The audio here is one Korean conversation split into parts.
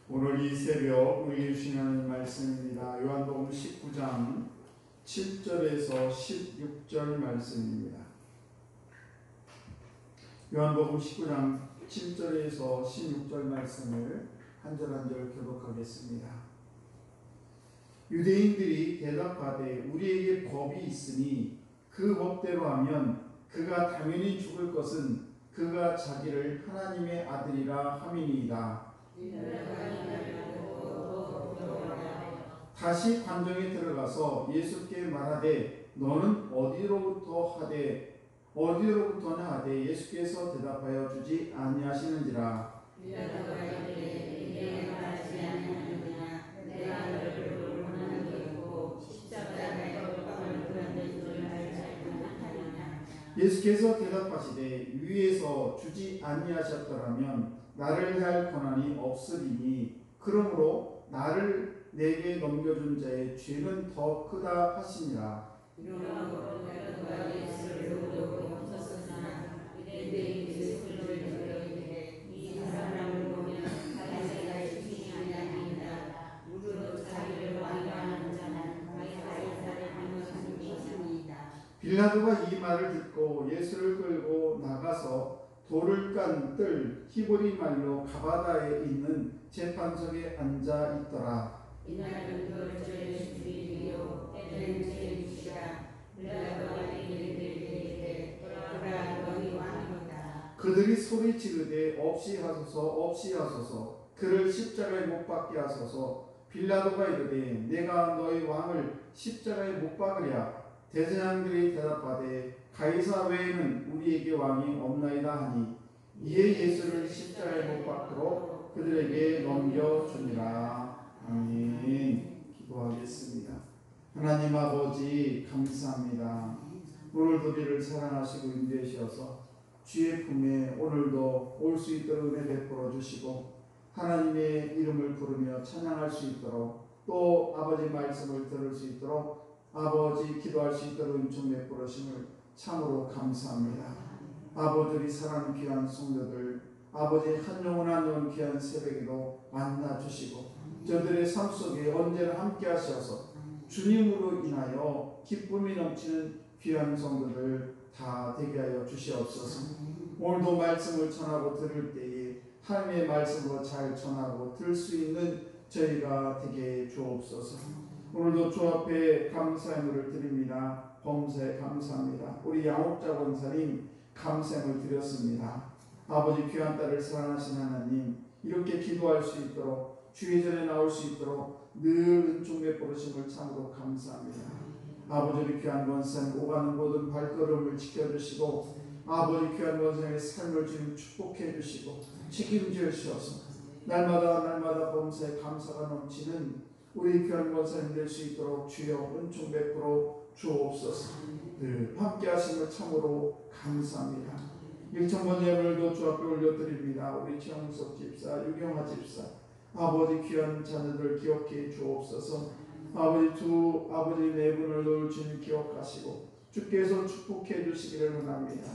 오늘 이 새벽 우리 주시는 말씀입니다. 요한복음 19장 7절에서 16절 말씀입니다. 요한복음 19장 7절에서 16절 말씀을 한 절 한 절 교독하겠습니다. 유대인들이 대답하되 우리에게 법이 있으니 그 법대로 하면 그가 당연히 죽을 것은 그가 자기를 하나님의 아들이라 함이니이다. 다시 관정에 들어가서 예수께 말하되 너는 어디로부터냐 하되 예수께서 대답하여 주지 아니하시는지라. 예수께서 대답하시되 위에서 주지 아니하셨더라면 나를 할 권한이 없으리니 그러므로 나를 내게 넘겨준 자의 죄는 더 크다 하시니라. 빌라도가 이 말을 듣고 예수를 끌고 나가서 돌을 깐 뜰 히브리 말로 가바다에 있는 재판석에 앉아 있더라. 이날은 그를 죄를 죽이리요 때는 죄를 주시라. 빌라도가 이르되 그러라 너희 왕이로다. 그들이 소리 지르되 없이 하소서 그를 십자가에 못 박게 하소서. 빌라도가 이르되 내가 너희 왕을 십자가에 못 박으랴. 대제사장들이 대답하되 가이사 외에는 우리에게 왕이 없나이다 하니 이에 예수를 십자가에 못 박도록 그들에게 넘겨주니라. 아멘. 기도하겠습니다. 하나님 아버지 감사합니다. 오늘도 우리를 사랑하시고 인도하셔서 주의 품에 오늘도 올 수 있도록 은혜 베풀어 주시고 하나님의 이름을 부르며 찬양할 수 있도록 또 아버지 말씀을 들을 수 있도록 아버지 기도할 수 있도록 은총 베풀으심을 참으로 감사합니다. 아버지를 사랑하는 귀한 성도들 아버지 한 영혼 한 영혼 귀한 새벽에도 만나주시고 저들의 삶 속에 언제나 함께 하셔서 주님으로 인하여 기쁨이 넘치는 귀한 성도들 다 되게 하여 주시옵소서. 오늘도 말씀을 전하고 들을 때에 하나님의 말씀으로 잘 전하고 들을 수 있는 저희가 되게 주옵소서. 오늘도 주 앞에 감사의 물을 드립니다. 범사에 감사합니다. 우리 양옥자 권사님 감사를 드렸습니다. 아버지 귀한 딸을 사랑하신 하나님 이렇게 기도할 수 있도록 주의 전에 나올 수 있도록 늘 은총 베푸심을 참으로 감사합니다. 아버지 우리 귀한 권사님 오가는 모든 발걸음을 지켜주시고 아버지 귀한 권사님의 삶을 주님 축복해 주시고 책임져 주셔서 날마다 범사에 감사가 넘치는 우리 귀한 권사님 될 수 있도록 주여 은총 베풀어 주옵소서. 늘 함께 하심을 참으로 감사합니다. 일천번 예물도 주 앞에 올려드립니다. 우리 최영석 집사, 유경화 집사 아버지 귀한 자녀들 기억해 주옵소서. 아버지 네 분을 늘 주님 기억하시고 주께서 축복해 주시기를 원합니다.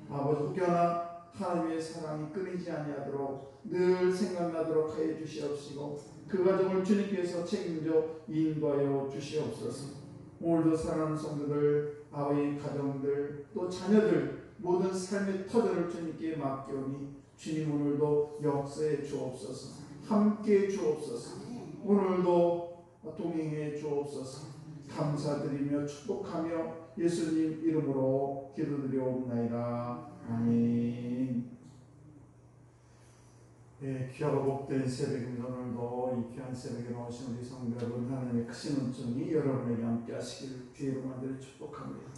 아버지 혹여나 하나님의 사랑이 끊이지 아니하도록 늘 생각나도록 하여 주시옵시고 그 가정을 주님께서 책임져 인도하여 주시옵소서. 오늘도 사랑하는 성도들 아버지 가정들 또 자녀들 모든 삶의 터전을 주님께 맡기오니 주님 오늘도 역사해 주옵소서. 함께 주옵소서. 오늘도 동행해 주옵소서. 감사드리며 축복하며 예수님 이름으로 기도드리옵나이다. 아멘. 귀하고 복된 새벽입니다. 오늘도 이 귀한 새벽에 나오신 우리 성도 여러분 하나님의 하나님의 크신 은총이 여러분에게 함께 하시기를 주의로 만들어 축복합니다.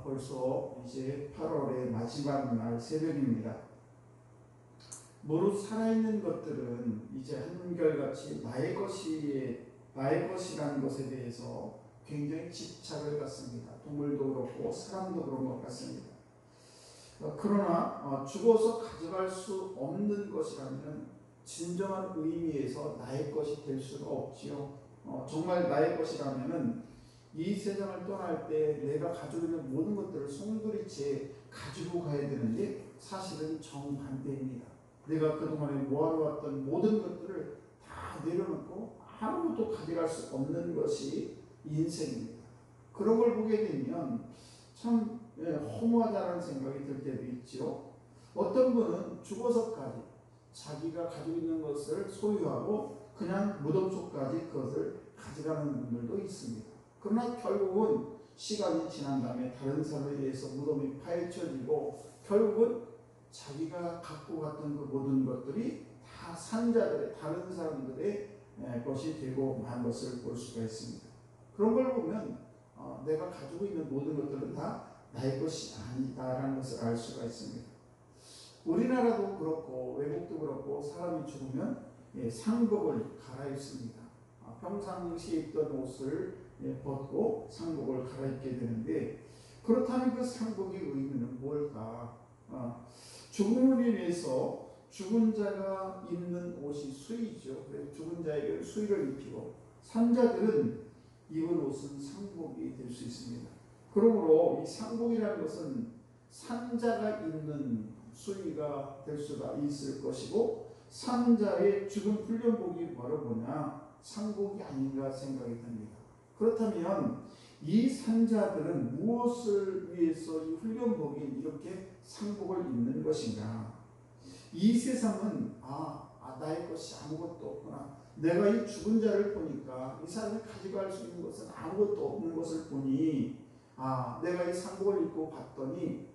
벌써 이제 8월의 마지막 날 새벽입니다. 무릇 살아있는 것들은 이제 한결같이 나의 것이라는 것에 대해서 굉장히 집착을 갖습니다. 동물도 그렇고 사람도 그런 것 같습니다. 그러나 죽어서 가져갈 수 없는 것이라면 진정한 의미에서 나의 것이 될 수가 없지요. 정말 나의 것이라면은 이 세상을 떠날 때 내가 가지고 있는 모든 것들을 송두리째 가지고 가야 되는데 사실은 정반대입니다. 내가 그동안에 모아놓았던 모든 것들을 다 내려놓고 아무것도 가져갈 수 없는 것이 인생입니다. 그런 걸 보게 되면 참 허무하다는 생각이 들 때도 있죠. 어떤 분은 죽어서까지 자기가 가지고 있는 것을 소유하고 그냥 무덤 속까지 그것을 가져가는 분들도 있습니다. 그러나 결국은 시간이 지난 다음에 다른 사람에 의해서 무덤이 파헤쳐지고 결국은 자기가 갖고 갔던 그 모든 것들이 다 산자들의 다른 사람들의 것이 되고 만 것을 볼 수가 있습니다. 그런 걸 보면 내가 가지고 있는 모든 것들은 다 나의 것이 아니다라는 것을 알 수가 있습니다. 우리나라도 그렇고 외국도 그렇고 사람이 죽으면 상복을 갈아입습니다. 평상시에 입던 옷을 벗고 상복을 갈아입게 되는데 그렇다면 그 상복의 의미는 뭘까? 죽음을 인해서 죽은 자가 입는 옷이 수의죠. 그래서 죽은 자에게 수의를 입히고 산자들은 입은 옷은 상복이 될 수 있습니다. 그러므로 이 상복이라는 것은 산자가 입는 수의가 될 수가 있을 것이고 산자의 죽은 훈련복이 바로 뭐냐? 상복이 아닌가 생각이 듭니다. 그렇다면 이 산자들은 무엇을 위해서 이 훈련복인 이렇게 상복을 입는 것인가? 이 세상은 나의 것이 아무것도 없구나. 내가 이 죽은 자를 보니까 이 사람이 가져갈 수 있는 것은 아무것도 없는 것을 보니 내가 이 상복을 입고 봤더니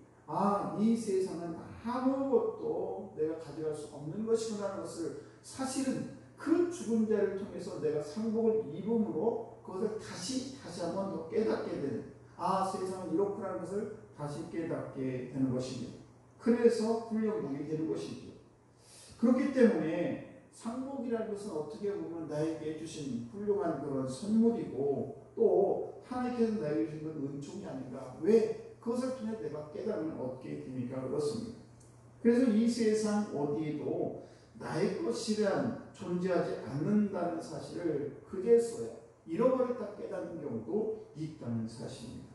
이 세상은 아무것도 내가 가져갈 수 없는 것이구나 하는 것을 사실은 그 죽은 자를 통해서 내가 상복을 입음으로 그것을 다시 한번 더 깨닫게 되는 세상은 이렇구나 하는 것을 다시 깨닫게 되는 것입니다. 그래서 훈련복이 되는 것이죠. 그렇기 때문에 상복이라는 것은 어떻게 보면 나에게 주신 훌륭한 그런 선물이고 또 하나님께서 나에게 주신 건 은총이 아닌가. 왜? 그것을 통해 내가 깨달음을 얻게 됩니까? 그렇습니다. 그래서 이 세상 어디에도 나의 것이란 존재하지 않는다는 사실을 그제서야 잃어버렸다 깨닫는 경우도 있다는 사실입니다.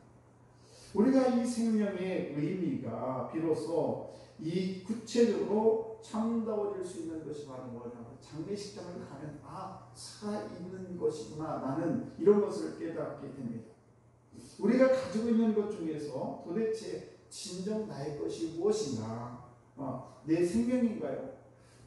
우리가 이 생명의 의미가 비로소 이 구체적으로 참다워질 수 있는 것이 바로 뭐냐면 장례식장을 가면 살아있는 것이구나 나는 이런 것을 깨닫게 됩니다. 우리가 가지고 있는 것 중에서 도대체 진정 나의 것이 무엇인가? 내 생명인가요?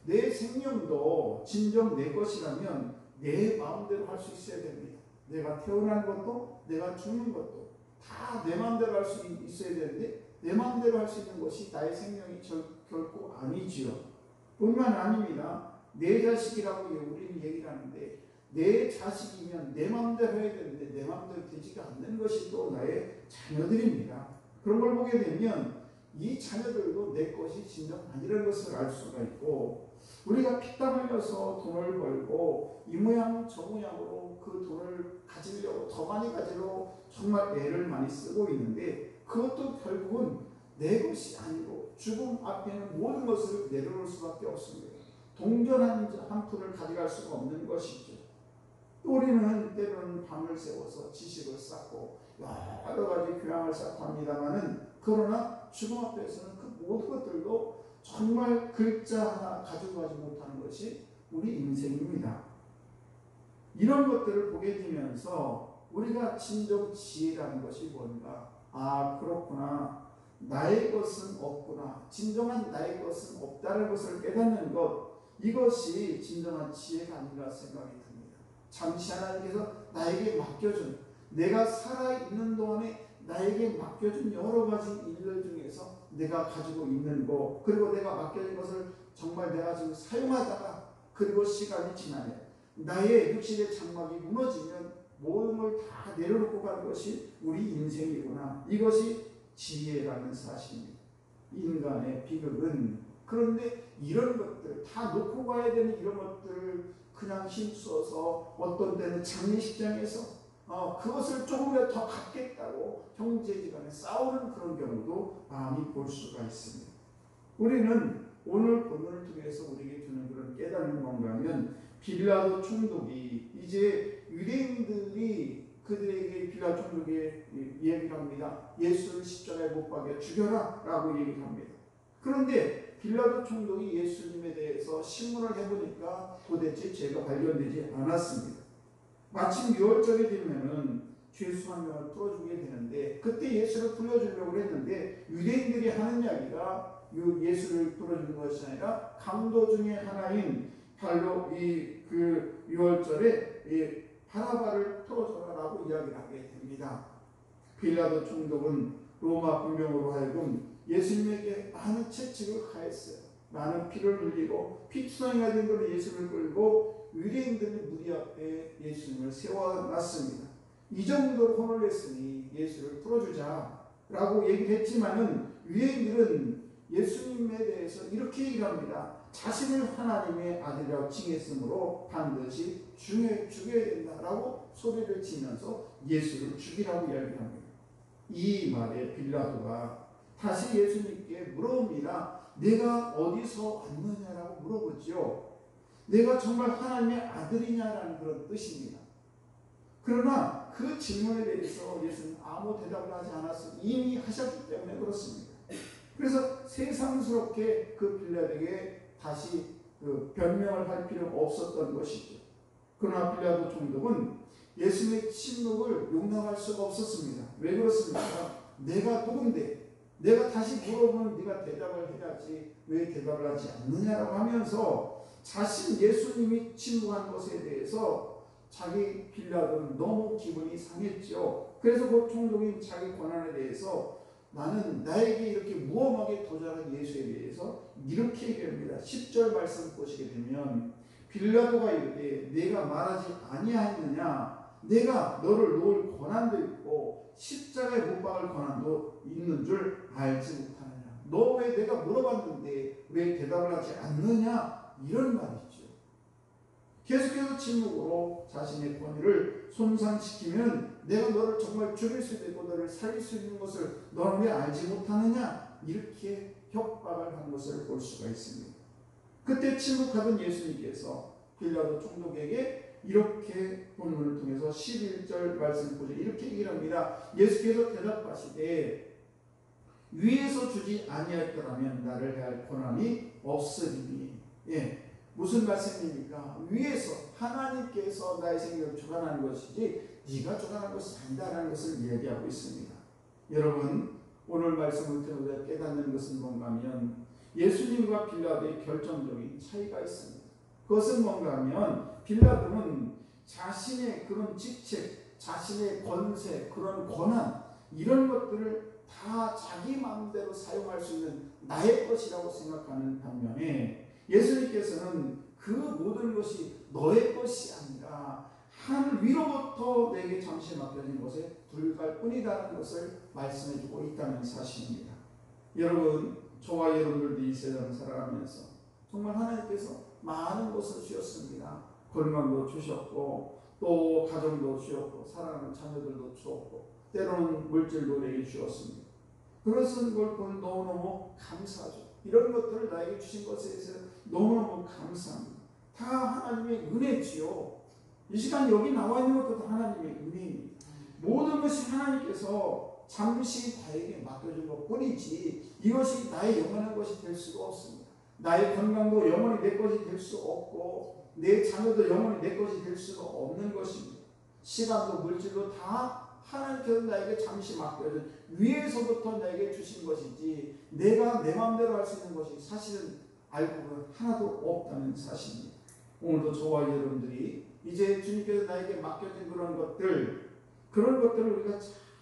내 생명도 진정 내 것이라면 내 마음대로 할 수 있어야 됩니다. 내가 태어난 것도 내가 죽는 것도 다 내 마음대로 할 수 있어야 되는데 내 마음대로 할 수 있는 것이 나의 생명이 결코 아니지요. 뿐만 아닙니다. 내 자식이라고 우리는 얘기를 하는데 내 자식이면 내 마음대로 해야 되는데 내 마음대로 되지가 않는 것이 또 나의 자녀들입니다. 그런 걸 보게 되면 이 자녀들도 내 것이 진정 아니라는 것을 알 수가 있고 우리가 피땀 흘려서 돈을 벌고 이 모양 저 모양으로 그 돈을 가지려고 더 많이 가지려고 정말 애를 많이 쓰고 있는데 그것도 결국은 내 것이 아니고 죽음 앞에는 모든 것을 내려놓을 수밖에 없습니다. 동전 한 푼을 가져갈 수가 없는 것이죠. 또 우리는 때로는 밤을 새워서 지식을 쌓고 여러 가지 교양을 쌓고 합니다만은 그러나 죽음 앞에서는 그 모든 것들도 정말 글자 하나 가지고 가지 못하는 것이 우리 인생입니다. 이런 것들을 보게 되면서 우리가 진정 지혜라는 것이 뭔가 그렇구나. 나의 것은 없구나. 진정한 나의 것은 없다는 것을 깨닫는 것 이것이 진정한 지혜가 아닌가 생각이 듭니다. 잠시 하나님께서 나에게 맡겨준 내가 살아있는 동안에 나에게 맡겨준 여러 가지 일들 중에서 내가 가지고 있는 것 그리고 내가 맡겨진 것을 정말 내가 지금 사용하다가 그리고 시간이 지나면 나의 육신의 장막이 무너지면 모든 걸 다 내려놓고 가는 것이 우리 인생이구나. 이것이 지혜라는 사실입니다. 인간의 비극은. 그런데 이런 것들 다 놓고 가야 되는 이런 것들을 그냥 힘써서 어떤 때는 장례식장에서 그것을 조금이라도 더 갖겠다고 형제지간에 싸우는 그런 경우도 많이 볼 수가 있습니다. 우리는 오늘 본문을 통해서 우리에게 주는 그런 깨달음이 뭔가 하면 빌라도 총독이 이제 유대인들이 그들에게 빌라도 총독에게 얘기를 합니다. 예수를 십자가에 못 박여 죽여라 라고 얘기를 합니다. 그런데 빌라도 총독이 예수님에 대해서 신문을 해보니까 도대체 죄가 발견되지 않았습니다. 마침 6월절이 되면은 죄수 한 명을 풀어주게 되는데 그때 예수를 풀어주려고 했는데 유대인들이 하는 이야기가 예수를 풀어주는 것이 아니라 강도 중에 하나인 바로 그 6월절에 바라바를 풀어줘라라고 이야기를 하게 됩니다. 빌라도 총독은 로마 군병으로 하여금 예수님에게 많은 채찍을 가했어요. 많은 피를 흘리고 피투성이가 된 걸로 예수를 끌고 유대인들의 무리 앞에 예수님을 세워놨습니다. 이 정도로 혼을 냈으니 예수를 풀어주자라고 얘기를 했지만은 유대인들은 예수님에 대해서 이렇게 얘기를 합니다. 자신을 하나님의 아들이라고 칭했으므로 반드시 죽여야 된다라고 소리를 치면서 예수를 죽이라고 이야기합니다. 이 말에 빌라도가 다시 예수님께 물어봅니다. 내가 어디서 왔느냐라고 물어보죠. 내가 정말 하나님의 아들이냐라는 그런 뜻입니다. 그러나 그 질문에 대해서 예수는 아무 대답을 하지 않았어요. 이미 하셨기 때문에 그렇습니다. 그래서 세상스럽게 그 빌라도에게 다시 그 변명을 할 필요가 없었던 것이죠. 그러나 빌라도 총독은 예수님의 침묵을 용납할 수가 없었습니다. 왜 그렇습니까? 내가 누군데 내가 다시 물어보면 네가 대답을 해야지 왜 대답을 하지 않느냐라고 하면서 자신 예수님이 침묵한 것에 대해서 자기 빌라도는 너무 기분이 상했죠. 그래서 그 총독인 자기 권한에 대해서 나는 나에게 이렇게 무엄하게 도전한 예수에 대해서 이렇게 얘기합니다. 10절 말씀 보시게 되면 빌라도가 이르되 내가 말하지 아니하였느냐 내가 너를 놓을 권한도 있고 십자가에 못 박을 권한도 있는 줄 알지 못하느냐. 너 왜 내가 물어봤는데 왜 대답을 하지 않느냐 이런 말이죠. 계속해서 침묵으로 자신의 권위를 손상시키면 내가 너를 정말 죽일 수도 있고 너를 살릴 수 있는 것을 너는 왜 알지 못하느냐 이렇게 협박을 한 것을 볼 수가 있습니다. 그때 침묵하던 예수님께서 빌라도 총독에게 이렇게 본문을 통해서 11절 말씀 보죠. 이렇게 얘기를 합니다. 예수께서 대답하시되 위에서 주지 아니하였더라면 나를 해할 권한이 없으리니. 무슨 말씀입니까? 위에서 하나님께서 나의 생명을 주관하는 것이지 네가 주관하는 것이 아니다라는 것을 이야기하고 있습니다. 여러분 오늘 말씀을 들으며 깨닫는 것은 뭔가 하면 예수님과 빌라도의 결정적인 차이가 있습니다. 그것은 뭔가 하면 빌라도는 자신의 그런 직책, 자신의 권세, 그런 권한 이런 것들을 다 자기 마음대로 사용할 수 있는 나의 것이라고 생각하는 반면에 예수님께서는 그 모든 것이 너의 것이 아니라 하늘 위로부터 내게 잠시 맡겨진 것에 불과할 뿐이라는 것을 말씀해주고 있다는 사실입니다. 여러분 저와 여러분들도 이 세상을 살아가면서 정말 하나님께서 많은 것을 주셨습니다. 건강도 주셨고 또 가정도 주셨고 사랑하는 자녀들도 주었고 때로는 물질도 내게 주었습니다. 그것은 걸 보면 너무너무 감사하죠. 이런 것들을 나에게 주신 것에 대해서 너무너무 감사합니다. 다 하나님의 은혜지요. 이 시간 여기 나와 있는 것도 다 하나님의 은혜입니다. 모든 것이 하나님께서 잠시 나에게 맡겨준 것 뿐이지 이것이 나의 영원한 것이 될 수가 없습니다. 나의 건강도 영원히 내 것이 될 수 없고 내 자녀도 영원히 내 것이 될 수가 없는 것입니다. 시간도 물질도 다 하나님께서 나에게 잠시 맡겨준 위에서부터 나에게 주신 것이지 내가 내 마음대로 할 수 있는 것이 사실은 알고 보면 하나도 없다는 사실입니다. 오늘도 저와 여러분들이 이제 주님께서 나에게 맡겨진 그런 것들을 우리가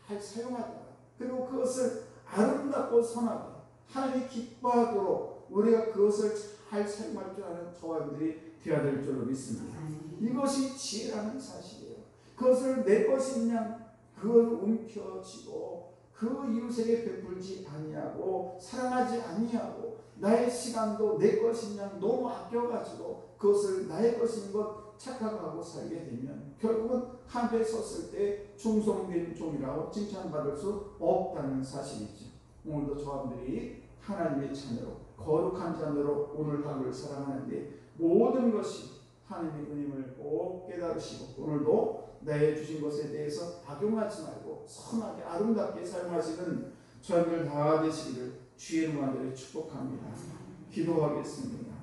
잘 사용하다가 그리고 그것을 아름답고 선하게 하나님이 기뻐하도록 우리가 그것을 잘 사용할 줄 아는 저와 여러분들이 되어야 될 줄로 믿습니다. 이것이 지혜라는 사실이에요. 그것을 내 것인 양 그걸 움켜쥐고 그 이웃에게 베풀지 아니하고 사랑하지 아니하고 나의 시간도 내 것인 양 너무 아껴가지고 그것을 나의 것인 것 착각하고 살게 되면 결국은 한패 섰을 때 충성된 종이라고 칭찬받을 수 없다는 사실이죠. 오늘도 저함들이 하나님의 자녀로 거룩한 자녀로 오늘 하루를 살아가는데 모든 것이 하나님의 은임을 꼭 깨달으시고 오늘도 내 주신 것에 대해서 악용하지 말고 선하게 아름답게 사용하시는 저희들 다 되시기를 주의 이름으로 축복합니다. 기도하겠습니다.